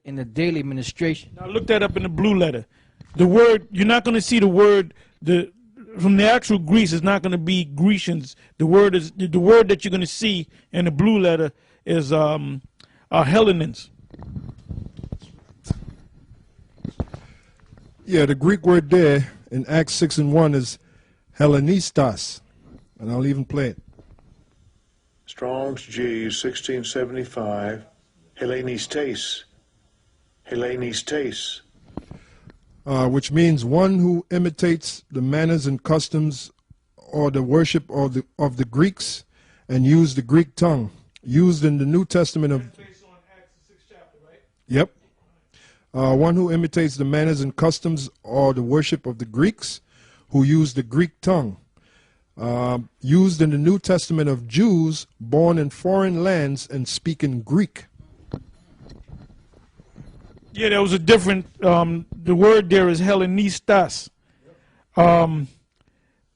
in the daily administration. Now look that up in the blue letter. The word, you're not going to see the word, from the actual Greece, it's not going to be Grecians. The word that you're going to see in the blue letter is Hellenins. Yeah, the Greek word there in Acts 6:1 is Hellenistas, and I'll even play it. Strong's G 1675, Hellenistes, Hellenistes. Which means one who imitates the manners and customs or the worship of the Greeks and use the Greek tongue, used in the New Testament of. Based on Acts, the 6th chapter, right? Yep. One who imitates the manners and customs or the worship of the Greeks, who use the Greek tongue, used in the New Testament of Jews born in foreign lands and speaking Greek. Yeah, there was a different, the word there is Hellenistas,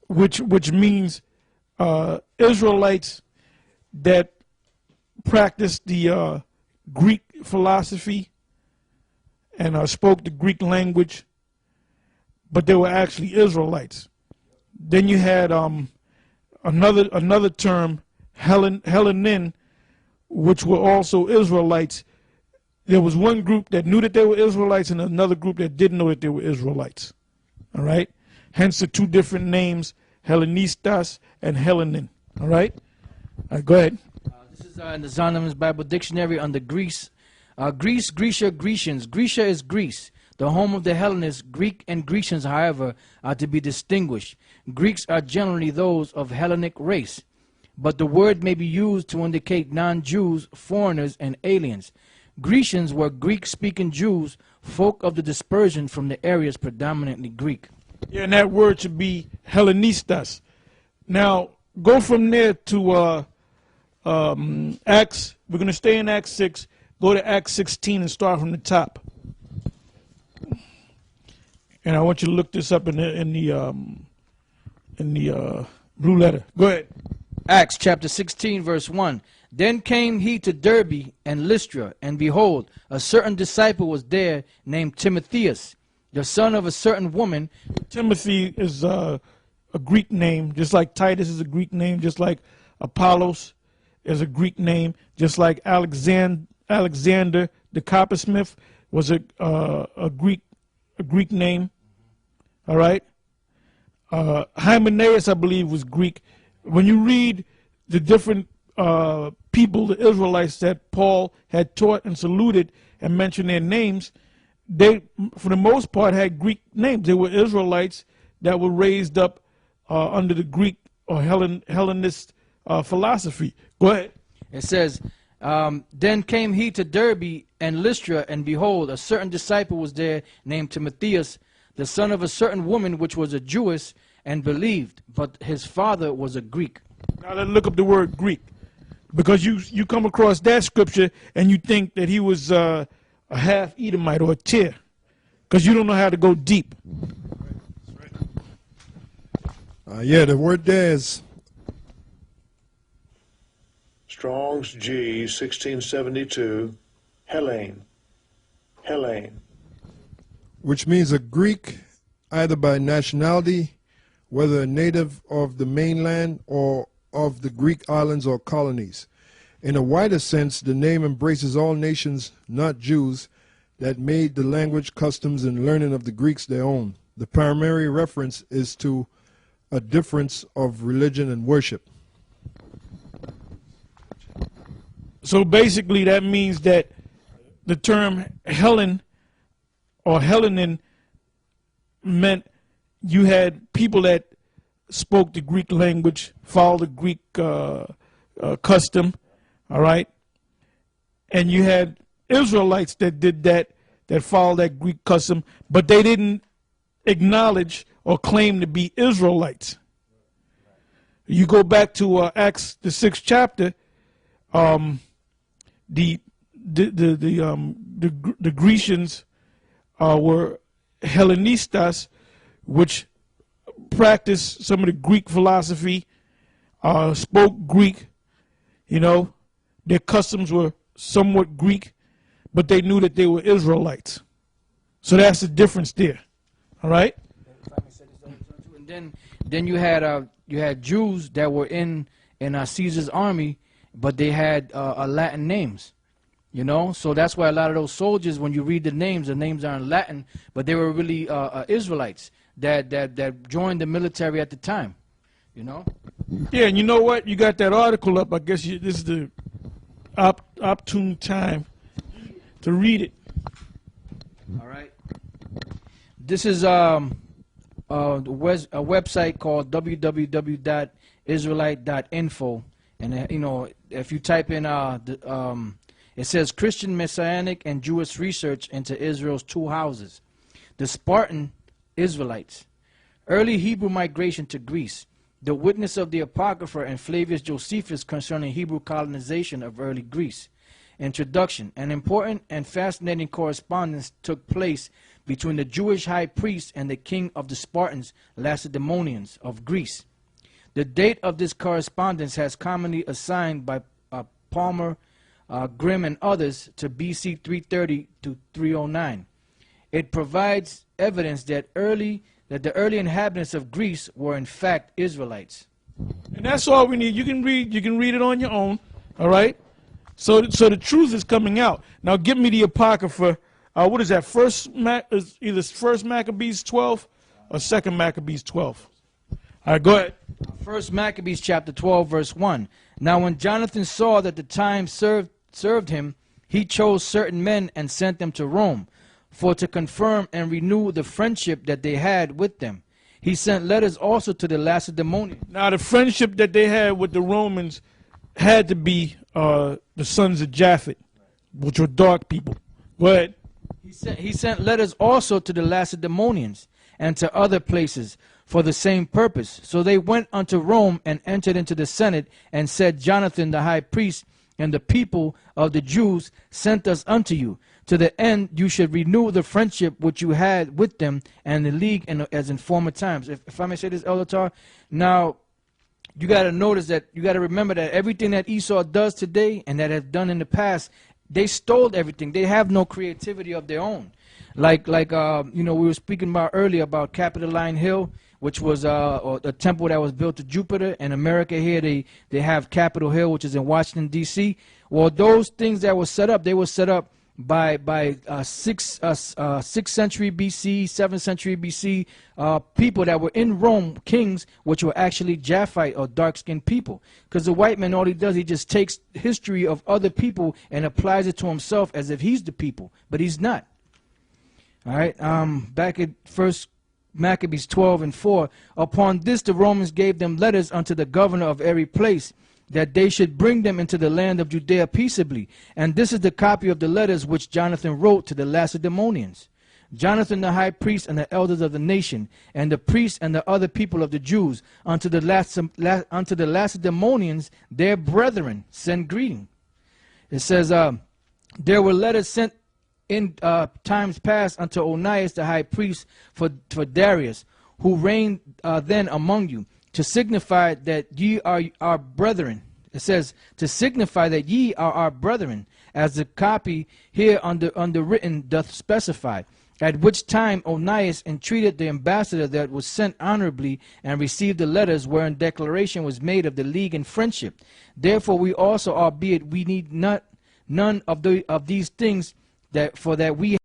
which means Israelites that practiced the Greek philosophy and spoke the Greek language, but they were actually Israelites. Then you had another term, Hellenin, which were also Israelites. There was one group that knew that they were Israelites and another group that didn't know that they were Israelites. All right? Hence the two different names, Hellenistas and Hellenin. All right? Go ahead. This is in the Zondervan's Bible Dictionary under Greece. Greece, Grecia, Grecians. Grecia is Greece, the home of the Hellenists. Greek and Grecians, however, are to be distinguished. Greeks are generally those of Hellenic race, but the word may be used to indicate non-Jews, foreigners, and aliens. Grecians were Greek-speaking Jews, folk of the dispersion from the areas predominantly Greek. Yeah, and that word should be Hellenistas. Now, go from there to Acts. We're going to stay in Acts 6. Go to Acts 16 and start from the top. And I want you to look this up in the blue letter. Go ahead. Acts chapter 16, verse 1. Then came he to Derbe and Lystra, and behold, a certain disciple was there named Timotheus, the son of a certain woman. Timothy is a Greek name, just like Titus is a Greek name, just like Apollos is a Greek name, just like Alexander the coppersmith was a Greek name. All right. Hymenaeus, I believe, was Greek. When you read the different people, the Israelites that Paul had taught and saluted and mentioned their names, they, for the most part, had Greek names. They were Israelites that were raised up under the Greek or Hellenist philosophy. Go ahead. It says, then came he to Derbe and Lystra, and behold, a certain disciple was there named Timotheus, the son of a certain woman which was a Jewess, and believed, but his father was a Greek. Now let's look up the word Greek, because you come across that scripture and you think that he was a half Edomite or a Tyr, because you don't know how to go deep. Yeah, the word there is Strong's G 1672, Hellene, Hellene. which means a Greek either by nationality, whether a native of the mainland or of the Greek islands or colonies. In a wider sense, the name embraces all nations, not Jews, that made the language, customs, and learning of the Greeks their own. The primary reference is to a difference of religion and worship. So basically that means that the term Hellen or Hellenin meant you had people that spoke the Greek language, followed the Greek custom, all right? And you had Israelites that did that followed that Greek custom, but they didn't acknowledge or claim to be Israelites. You go back to Acts, the 6th chapter, the Grecians were Hellenistas, which practiced some of the Greek philosophy, spoke Greek, you know, their customs were somewhat Greek, but they knew that they were Israelites. So that's the difference there. All right? And then you had Jews that were in Caesar's army, but they had Latin names. You know, so that's why a lot of those soldiers, when you read the names are in Latin, but they were really Israelites that joined the military at the time. You know. Yeah, and you know what? You got that article up. I guess this is the opportune time to read it. All right. This is a website called www.israelite.info, and you know, if you type in it says Christian Messianic and Jewish research into Israel's two houses. The Spartan Israelites. Early Hebrew migration to Greece. The witness of the Apocrypha and Flavius Josephus concerning Hebrew colonization of early Greece. Introduction. An important and fascinating correspondence took place between the Jewish high priest and the king of the Spartans, Lacedaemonians of Greece. The date of this correspondence has commonly assigned by Palmer, Grimm, and others to BC 330 to 309. It provides evidence that the early inhabitants of Greece were in fact Israelites. And that's all we need. You can read it on your own. All right? So the truth is coming out. Now give me the Apocrypha. What is that? Either First Maccabees 12 or Second Maccabees 12. All right, go ahead. First Maccabees chapter 12, verse 1. Now when Jonathan saw that the time served him, he chose certain men and sent them to Rome, for to confirm and renew the friendship that they had with them. He sent letters also to the Lacedaemonians. Now the friendship that they had with the Romans had to be the sons of Japhet, which were dark people. Go ahead. He sent letters also to the Lacedaemonians and to other places for the same purpose. So they went unto Rome and entered into the Senate and said, Jonathan the high priest and the people of the Jews sent us unto you, to the end you should renew the friendship which you had with them and the league as in former times. If I may say this, Elder Tar, now you got to notice that, you got to remember that everything that Esau does today and that has done in the past, they stole everything. They have no creativity of their own. Like you know, we were speaking about earlier about Capitoline Hill, which was a temple that was built to Jupiter. In America here, they have Capitol Hill, which is in Washington, D.C. Well, those things that were set up, they were set up by 6th century BC, 7th century BC people that were in Rome, kings, which were actually Japhite or dark-skinned people. Because the white man, all he does, he just takes history of other people and applies it to himself as if he's the people, but he's not. All right, back at First Maccabees 12 and 4, upon this the Romans gave them letters unto the governor of every place, that they should bring them into the land of Judea peaceably. And this is the copy of the letters which Jonathan wrote to the Lacedaemonians. Jonathan the high priest and the elders of the nation, and the priests and the other people of the Jews, unto the Lacedaemonians, their brethren, send greeting. It says, there were letters sent in times past unto Onias the high priest for Darius, who reigned then among you, to signify that ye are our brethren. It says, to signify that ye are our brethren, as the copy here underwritten doth specify. At which time Onias entreated the ambassador that was sent honorably, and received the letters wherein declaration was made of the league and friendship. Therefore we also, albeit we need none of these things, that for that we